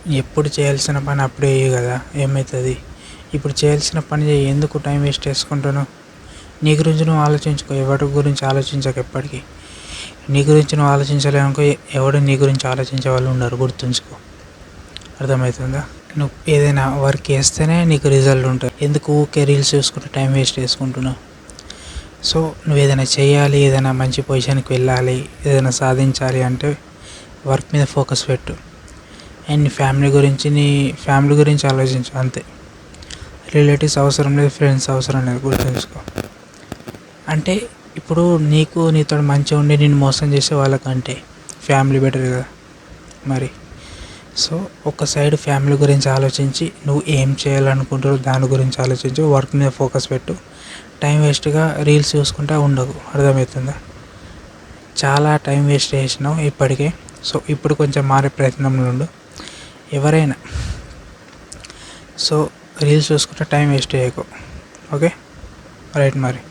ఎప్పుడు చేయాల్సిన పని అప్పుడే చెయ్యి కదా, ఏమవుతుంది? ఇప్పుడు చేయాల్సిన పని చెయ్యి, ఎందుకు టైం వేస్ట్ చేసుకుంటున్నావు? నీ గురించి నువ్వు ఆలోచించుకో, ఎవరి గురించి ఆలోచించక ఎప్పటికీ. నీ గురించి నువ్వు ఆలోచించలేనుకో, ఎవడు నీ గురించి ఆలోచించే వాళ్ళు ఉండరు, గుర్తుంచుకో. అర్థమవుతుందా? నువ్వు ఏదైనా వర్క్ చేస్తేనే నీకు రిజల్ట్ ఉంటుంది. ఎందుకు ఊరికే రీల్స్ చూసుకుంటూ టైం వేస్ట్ చేసుకుంటున్నావు? సో నువ్వు ఏదైనా చేయాలి, ఏదైనా మంచి పొజిషన్కి వెళ్ళాలి, ఏదైనా సాధించాలి అంటే వర్క్ మీద ఫోకస్ పెట్టు. అండ్ నీ ఫ్యామిలీ గురించి ఆలోచించు అంతే. రిలేటివ్స్ అవసరం లేదు, ఫ్రెండ్స్ అవసరం లేదు, గుర్తుంచుకో. అంటే ఇప్పుడు నీతో మంచిగా ఉండి నేను మోసం చేసే వాళ్ళకంటే ఫ్యామిలీ బెటర్ కదా మరి. సో ఒక సైడ్ ఫ్యామిలీ గురించి ఆలోచించి నువ్వు ఏం చేయాలనుకుంటారో దాని గురించి ఆలోచించి వర్క్ మీద ఫోకస్ పెట్టు. టైం వేస్ట్గా రీల్స్ చూసుకుంటా ఉండకు. అర్థమవుతుందా? చాలా టైం వేస్ట్ చేసినావు ఇప్పటికే. సో ఇప్పుడు కొంచెం మారే ప్రయత్నంలో ఉండు ఎవరైనా. సో రీల్స్ చూసుకుంటే టైం వేస్ట్ చేయకు. ఓకే, రైట్ మరి.